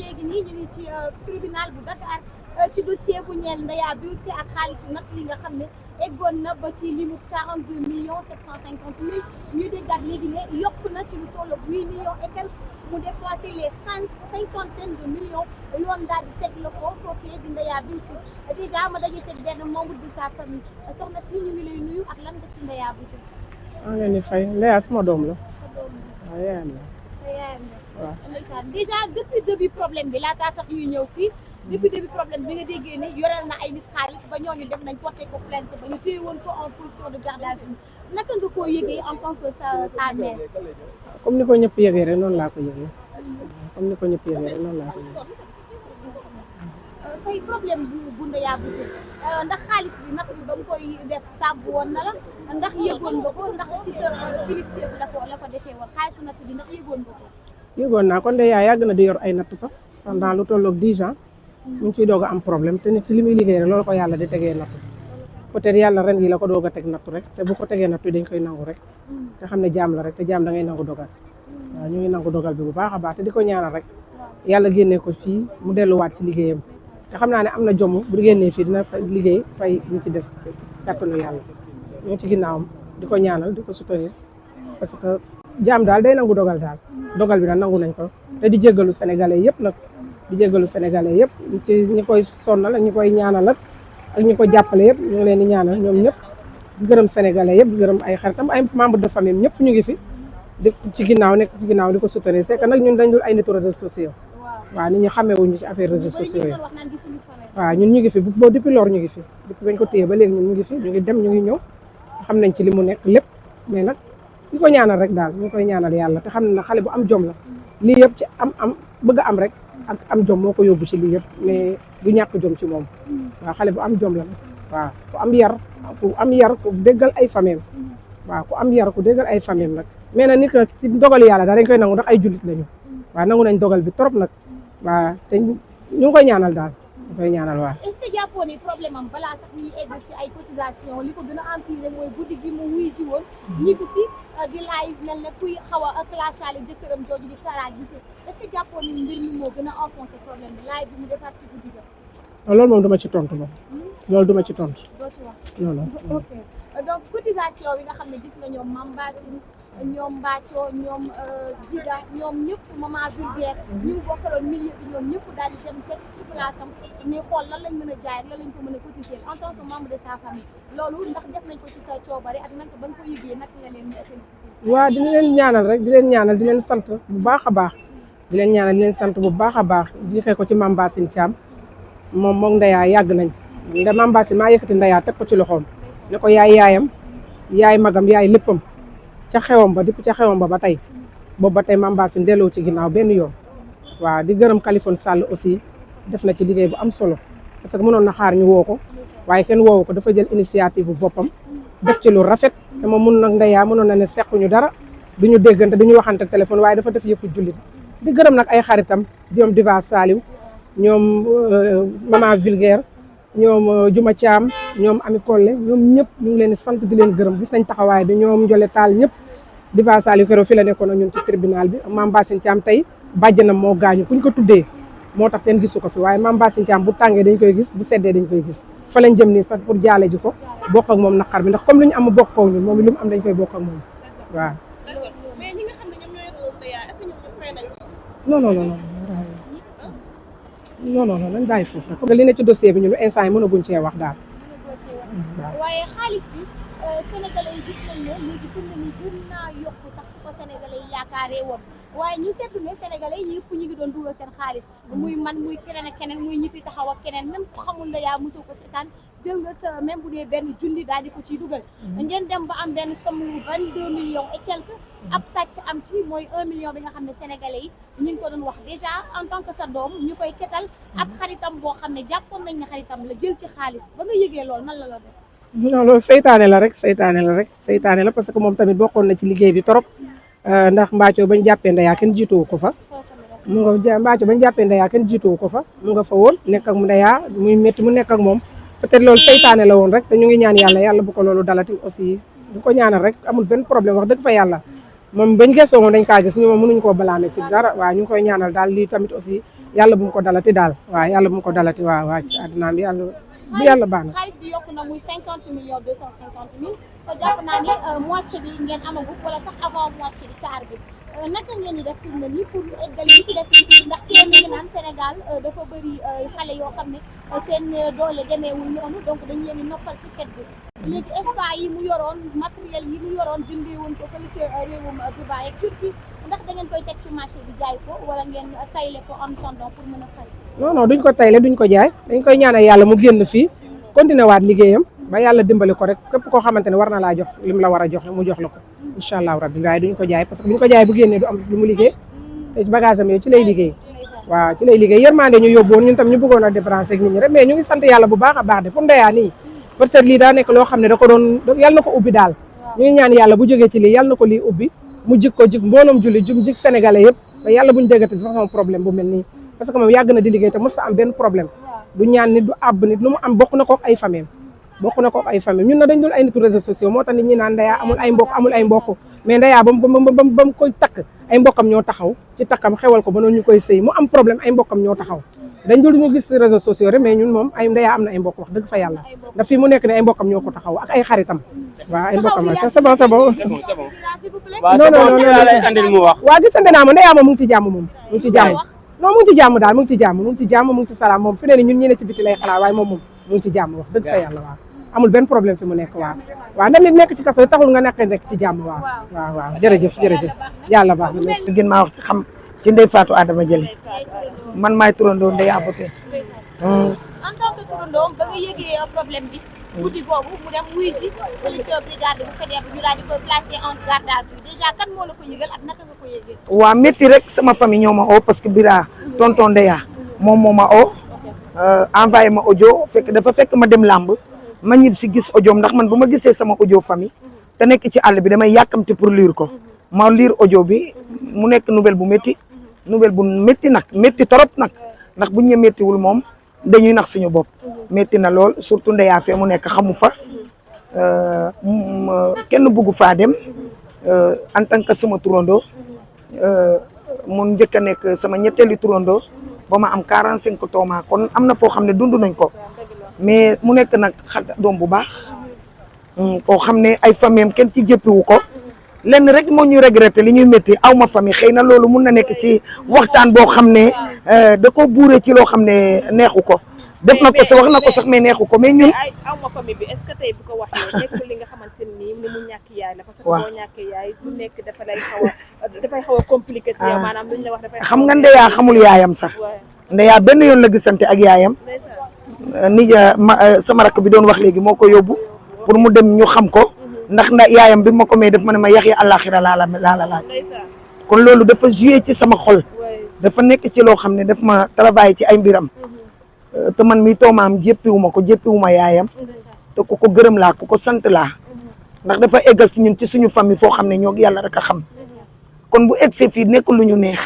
léegi nii ñu ngi ci tribunal bu Dakar ci dossier bu ñeel Ndeya Beauty ak xaalisu natt yi nga xam ne eggoon na ba ci limu 42 millions 750 mille ñu déggaat léegi ne yokk na ci lu toll 8 millions et quelques mu dépassé les cinquantaine de millions yoon daal di teg la ko kookee di Ndeya Beauty déjà ma daje teg benn membre de sa famille soxna si ñu ngi lay nuyu ak lan nga ci Ndeya Beauty. maa ngi leen di fay Ndeya sama doom la. sa doom la waaw yaayam la. sa yaayam la. waaw ndeysaan déjà depuis début problème bi laataa sax ñuy ñëw fii depuis début problème bi nga déggee ne yoreel na ay nit xaalis ba ñooñu dem nañ porté ko plainte ba ñu téye woon ko en position de garde à vue naka nga koo yëgee en tant que sa mère. comme ni ko ñëpp yëgee rek noonu laa ko yëgee comme ni ko ñëpp yëgee rek noonu laa ko yëgee. tey problème bu Ndeya Beauty ndax xaalis bi natt bi ba mu koy def tàggu woon na la ndax yëgoon nga ko ndax ci sa kilifteef la ko defee woon xaalisu natt bi ndax yëgoon nga ko. yëgoon naa ko Ndeya yàgg na di yor ay natt sax pendant lu tolloog 10 ans mu ngi ciy doog a am problème te nit ci li muy liggéey rek loolu ko yàlla di tegee natt peut-être yàlla ren gi la ko doog a teg nattu rek te bu ko tegee nattu dañ koy nangu rek te xam ne jaam la rek te jaam da ngay nangu dogal waaw ñu ngi nangu dogal bi bu baax a baax te di ko ñaanal rek yàlla génnee ko fii mu delluwaat ci liggéeyam te xam naa ne am na jomm bu génnee fii dina fa liggéey fay ñu ci des kàttanu yàlla ñu ngi ci ginnaawam di ko ñaanal di ko soutenir parce que jaam daal day nangu dogal daal dogal bi nag nangu nañ ko te di jéggalu sénégalais yëpp nag di jéggalu sénégalais yëpp ci ñi koy sonnal ak ñi koy ñaanal ak ñi ko jàppale yëpp ñu ngi leen di ñaanal ñoom ñëpp di gërëm sénégalais yëpp di gërëm ay xaritam ay membre de famille ñëpp ñu ngi fi di ci ginnaaw nekk ci ginnaaw di ko soutenir c'est que nag ñun dañ dul ay nitu réseaux sociaux waaw nit ñi xamewuñu ci affaire réseaux sociaux yi waaw ñun ñu ngi fi boo depuis lors ñu ngi fi depuis bañ ko téye ba léegi ñun ñu ngi fi ñu ngi dem ñu ngi ñëw xam nañ ci li mu nekk lépp mais nag ñu ko ñaanal rek daal ñu ngi koy ñaanal yàlla te xam ne xale bu am jom la lii yëpp ci am bëgg am rek ak am jom moo ko yóbbu ci lii yëpp mais du ñàkk jom ci moom waaw xale bu am jom la waaw ku am yar ku déggal ay famille waaw ku am yar ku déggal ay famille nag mais nag nit ki ci dogal yàlla daal dañ koy nangu ndax ay jullit lañu waaw nangu nañ dogal bi trop nag waaw te ñu ngi koy ñaanal daal ñu koy ñaanal waaw. est-ce que jàppoo ni problème am balaa sax ñuy egg ci ay cotisation li ko gën a empiré mooy guddi gi mu wuy ci woon ñibbi si di live mel ne kuy xaw a clashaale jëkkëram jooju di Kara Guissé est-ce que jàppoo ni mbir mi moo gën a enfoncé problème bi live bi mu defaat ci guddi ga. loolu moom duma ci tontu moom. loolu duma ci tontu. doo ci wax non non. ok donc cotisation bi nga xam ne gis nga ñoom Mame Bassine ñoom Mbathio ñoom Djiga ñoom ñëpp Maman Vulgaire ñu ngi bokkaloon milieu bi ñoom ñëpp daal di dem teg ci place am ne xool lan lañ mën a jaay ak lan lañ ko mën a cotiser en tant que membre de sa famille loolu ndax def nañ ko ci sa coobare ak naka ba nga ko yëgee naka nga leen félicité. waaw di leen ñaanal rek di leen ñaanal di leen sant bu baax a baax di leen ñaanal di leen sant bu baax a baax di xee ko ci Mame Bassine Thiam moom moom Ndeya yàgg nañ nda Mame Bassine maa yëkkati Ndeya teg ko ci loxoom ne ko yaay yaayam yaay magam yaay léppam ca xewam ba depuis ca xewam ba tey boobu ba tey Mame Bassine delloo ci ginnaaw benn yoon waaw di gërëm Kaliphone Sall aussi def na ci liggéey bu am solo parce que mënoon na xaar ñu woo ko waaye kenn woowu ko dafa jël initiative bu boppam def ci lu rafet te moom mun nag Ndeya mënoon na ne sequñu dara duñu déggante duñu waxante téléphone waaye dafa def yëfu jullit di gërëm nag ay xaritam ñoom Diva Saliou ñoom Maman Vulgaire ñoom Juma Thiam ñoom Ami Collé ñoom ñëpp ñu ngi leen di sant di leen gërëm gis nañ taxawaay bi ñoom Njole Taal ñëpp Diva Saliou keroog fi la nekkoon ak ñun ci tribunal bi Mame Bassine Thiam tey bàjjanam moo gaañu kuñ ko tuddee moo tax kenn gisu ko fi waaye Mame Bassine Thiam bu tàngee dañ koy gis bu seddee dañ koy gis fa lañ jëm nii sax pour jaale ji ko bokk ak moom naqar bi ndax comme lu ñu am bokk ak ñun moom lu mu am dañ koy bokk ak moom waaw. mais ñi nga xam ne ñoom ñooy Ndeya est-ce que ñoom fay nañ ko. non non non non non non nañ bàyyi foofu rek. li ne ci dossier bi ñun instant yi mënaguñ cee wax daal. waaye xaalis bi sénégalais yi gis nañ ne léegi fi mu ne nii gën naa yokku sax ko sénégalais yi yaakaaree woon waaye ñu seetlu ne sénégalais yi yëpp ñu ngi doon dugal seen xaalis muy man muy keneen ak keneen muy ñi fi taxaw ak keneen même ku xamul Ndeya mosoo ko seetaan jël nga sa même bu dee benn junni daal di ko ciy dugal ngeen dem ba am benn somme 22 millions et quelques ab sàcc am ci mooy 1 million bi nga xam ne sénégalais yi ñu ngi ko doon wax déjà en tant que sa doom ñu koy ketal ab xaritam boo xam ne jàppoon nañ ne xaritam la jël ci xaalis ba nga yëgee loolu nan la def. non loolu seytaane la rek seytaane la parce que moom tamit bokkoon na ci liggéey bi trop ndax Mbathio bañ jàppee Ndeya kenn jiituwu ko fa mu nga Mbathio bañ jàppee Ndeya kenn jiituwu ko fa mu nga fa woon nekk ak Ndeya muy métti mu nekk ak moom peut-être loolu seytaane la woon rek te ñu ngi ñaan yàlla bu ko loolu dalati aussi du ko ñaanal rek amul benn problème wax dëgg fa yàlla moom bañ gëstoo moom dañ kaa gis ñu moom mënuñu koo balaame ci dara waaw ñu ngi koy ñaanal daal lii tamit aussi yàlla bu mu ko dalati daal waaw yàlla bu mu ko dalati waaw ci àdduna bi yàlla bu yàlla baax na. xaalis bi yokku na muy 50 millions 250 mille te jàpp naa ni moitié bi ngeen amagu wala sax avant moitié bi quart bi naka ngeen di def fi mu ne nii pour eggal yi ci des ndax kenn ngi naan Sénégal dafa bëri xale yoo xam ne seen doole demeewul noonu donc dañu leen di noppal ci ket bi léegi espace yi mu yoroon matériel yi mu yoroon jëndee woon ko fële ci réewum Dubaï ak Turquie ndax da ngeen koy teg ci marché bi jaay ko wala ngeen tayle ko en attendant pour mën a fay. non duñ ko tayle duñ ko jaay dañ koy ñaanal yàlla mu génn fii continuer waat liggéeyam ba yàlla dimbali ko rek képp koo xamante ne war na laa jox lim la war a jox mu jox la ko incha allahu rabbi waaye duñ ko jaay parce que buñ ko jaay bu génnee du am lu mu liggéey te bagage am yooyu ci lay liggéey waaw ci lay liggéey yërmande ñu yóbbuwoon ñun tam ñu bëggoon a débranché ak nit ñi rek mais ñu ngi sant yàlla bu baax a baax de pour ndeyaa nii peut-être lii daa nekk loo xam ne da ko doon yàlla na ko ubbi daal ñu ngi ñaan yàlla bu jógee ci lii yàlla na ko lii ubbi mu jik ko jik mbooloom julli jik sénégalais yëpp ba yàlla buñu déggati façon problème bu mel nii parce que moom yàgg na di liggéey te mos am benn problème du ñaan nit du àbb nit lu mu am bokk na ko ay famille ñun na dañ dul ay nitu réseaux sociaux moo tax nit ñi naan Ndeya amul ay mbokk mais Ndeya ba mu koy takk ay mbokkam ñoo taxaw ci takkam xewal ko ba noonu ñu koy sëy mu am problème ay mbokkam ñoo taxaw dañ dul ñu gis réseaux sociaux rek mais ñun moom ay Ndeya am na ay mbokk wax dëgg fa yàlla ndax fii mu nekk ne ay mbokkam ñoo ko taxaw ak ay xaritam waaw ay mbokkam c'est bon non waaw gisante naa ma Ndeya moom mu ngi ci jàmm moom mu ngi ci jàmm non mu ngi ci jàmm daal mu ngi ci jàmm mu ngi ci salaam moom fi ne ni ñun ñi ne ci biti lay xalaat waaye moom mu ngi ci jàmm wax dëgg fa yàlla waaw amul benn problème fi mu nekk waaw ndax nit nekk ci kaso taxul nga nekk ci jàmm waaw jërëjëf yàlla baax na merci gën maa wax ci xam ci Ndeye Fatou Adama Jële man maay turandoo Ndeya Aboté en tant que turandoo ba nga yëgee problème bi guddi googu mu dem wuy ji fële ca brigade bu fédère bi ñu daal di koy placer en garde à vue déjà kan moo la ko yëgal ak naka nga ko yëgee waaw métti rek sama famille ñoo ma oo parce que Bira tonton Ndeya moom moo ma oo envoyé ma audio dafa fekk ma dem làmb ma ñib si gis audio ndax man bu ma gisee sama audio famille te nekk ci àll bi damay yàkkamti pour lire ko ma lire audio bi mu nekk nouvelle bu métti nag métti trop nag ndax buñ ñu méttiwul moom dañuy nax suñu bopp métti na lool surtout Ndeya fee mu nekk xamu fa kenn buggu faa dem en tant que sama turandoo mun njëkk a nekk sama ñetteeli turandoo ba ma am 45 tooma kon am na foo xam ne dund nañ ko mais mu nekk nag doom bu baax koo xam ne ay famille am kenn ci jëppiwu ko lenn rek moo ñuy regretté li ñuy métti aw ma famille xëy na loolu mun na nekk ci waxtaan boo xam ne da ko buuree ci loo xam ne neexu ko def na ko sax wax na ko sax mais neexu ko mais ñun aw ma famille bi est-ce que tey bu ko waxee nekkul li nga xamante ni mu ñàkk yaay la parce que boo ñàkkee yaay bu nekk dafay xaw a compliqué si yow maanaam luñ la wax dafay xam nga Ndeya xamul yaayam sax Ndeya benn yoon la gisante ak yaayam ni sama rakk bi doon wax léegi moo ko yóbbu pour mu dem ñu xam ko ndax yaayam bi ma ko may def ma ne ma yax yi àllaaxira laa la laaj kon loolu dafa joué ci sama xol dafa nekk ci loo xam ne daf ma travaillé ci ay mbiram te man mi toomaam jéppiwuma yaayam te ku ko gërëm laa ku ko sant laa ndax dafa eggal si ñun ci suñu famille foo xam ne ñoo yàlla rek a xam kon bu eggsee fii nekk lu ñu neex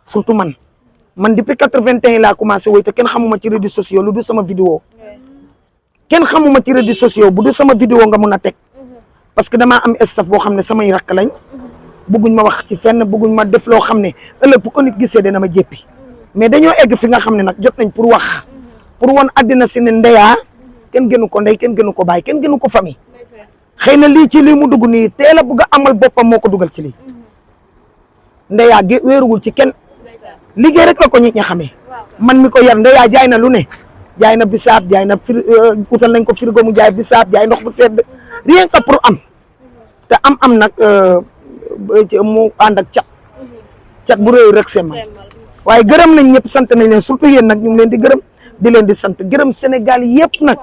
surtout man depuis 81 laa commencé woy te kenn xamuma ci réseaux sociaux lu du sama vidéo kenn xamuma ci réseaux sociaux bu du sama vidéo nga mun a teg parce que damaa am staff boo xam ne samay rakk lañ bëgguñ ma wax ci fenn bëgguñ ma def loo xam ne ëllëg bu ko nit gisee dana ma jéppi mais dañoo egg fi nga xam ne nag jot nañ pour wax pour won àddina si ne Ndeya kenn gënu ko ndey kenn gënu ko baay kenn gënu ko famille xëy na lii ci lii mu dugg nii teel a bëgg a amal boppam moo ko dugal ci lii Ndeya wéeruwul ci kenn liggéey rek la ko nit ñi xamee man mi ko yar Ndeya jaay na lu ne jaay na bisaab jaay na utal nañ ko frigo mu jaay bisaab jaay ndox bu sedd rien que pour am te am nag mu ànd ak cat bu rëy rek sema waaye gërëm nañ ñëpp sant nañ leen surtout yéen nag ñu ngi leen di gërëm di leen di sant gërëm Sénégal yëpp nag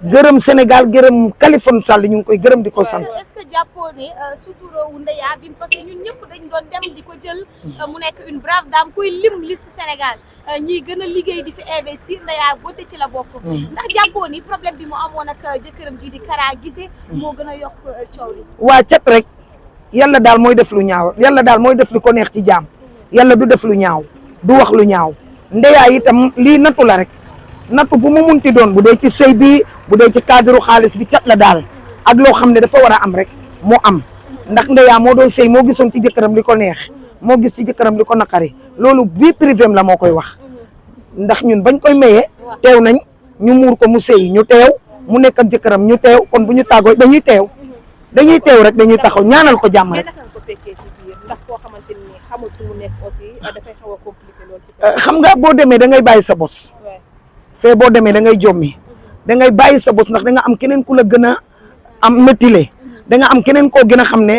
gërëm Sénégal gërëm Kaliphone Sall ñu ngi koy gërëm di ko sant. est-ce que jàppoo ne suturoo Ndeya bi parce que ñun ñëpp dañ doon dem di ko jël mu nekk une brave dame kuy lim liste Sénégal ñiy gën a liggéey di fi investir Ndeya Aboté ci la bokk. ndax jàppoo ni problème bi mu amoon ak jëkkëram ji di Kara Guissé moo gën a yokk coow li. waa cat rek yàlla daal mooy def lu ñaaw yàlla daal mooy def lu ko neex ci jaam yàlla du def lu ñaaw du wax lu ñaaw Ndeya itam lii nattu la rek. natt bu mu munti doon bu dee ci sëy bi bu dee ci cadre xaalis bi cat la daal ak loo xam ne dafa war a am rek moo am ndax Ndeya moo doon sëy moo gisoon ci jëkkëram li ko neex moo gis ci jëkkëram li ko naqari loolu vie privée la moo koy wax ndax ñun bañ koy mayee teew nañ ñu muur ko mu sëy ñu teew mu nekk ak jëkkëram ñu teew kon bu ñu tàggoo dañuy teew rek dañuy taxaw ñaanal ko jàmm rek. ko fekkee ci biir ndax koo xamante ni xamul fu mu nekk aussi dafay xaw a compliqué loolu. xam nga boo demee da ngay bàyyi sa bos fee boo demee da ngay jommi da ngay bàyyi sa bos ndax da nga am keneen ku la gën a am métile da nga am keneen koo gën a xam ne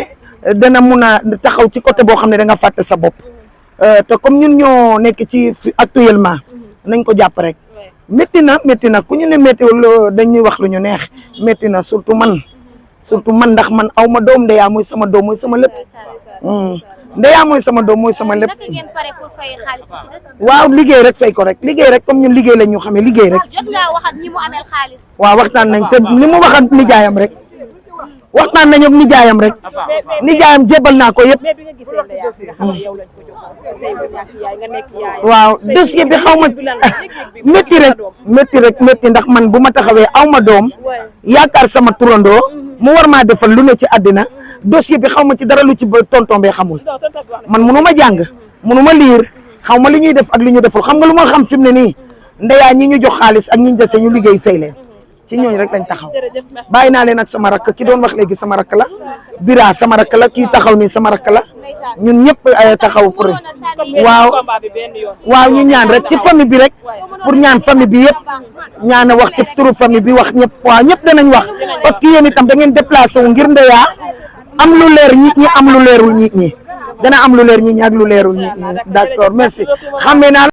dana mun a taxaw ci côté boo xam ne da nga fàtte sa bopp te comme ñun ñoo nekk ci actuellement nañ ko jàpp rek métti na ku ñu ne méttiwul dañuy wax lu ñu neex métti na surtout man ndax man aw ma doom ndeyaa mooy sama doom mooy sama lépp ndeyaa mooy sama doom mooy sama lépp. naka ngeen pare pour fay xaalis bi ci des. waaw liggéey rek fay ko rek liggéey rek comme ñun liggéey lañ ñu xamee liggéey rek. jot ngaa wax ak ñi mu amel xaalis. waaw waxtaan nañ te ni mu wax ak nijaayam rek waxtaan nañ ak nijaayam rek nijaayam jébal naa ko yëpp. mais bi nga gisee Ndeya nga xam ne yow lañ ko jox tey nga ñàkk yaay nga nekk yaay. waaw dossier bi xaw ma métti ndax man bu ma taxawee aw ma doom yaakaar sama turandoo mu war maa defal lu ne ci àddina dossier bi xaw ma ci dara lu ci tonton bee xamul man munu ma jàng munu ma liir xaw ma li ñuy def ak li ñu deful xam nga lu ma xam fi mu ne nii Ndeya ñi ñu jox xaalis ak ñi ñu dese ñu liggéey fay leen ci ñooñu rek lañ taxaw bàyyi naa leen ak sama rakk ki doon wax léegi sama rakk la Bira sama rakk la kii taxaw nii sama rakk la ñun ñëpp taxaw pour waaw ñu ñaan rek ci famille bi rek pour ñaan famille bi yëpp ñaan a wax ci turu famille bi wax ñëpp waaw ñëpp danañ wax parce que yéen itam da ngeen déplacé wu ngir Ndeya am lu leer nit ñi am lu leerul nit ñi dana am lu leer nit ñi ak lu leerul nit ñi d'accord merci xamee naa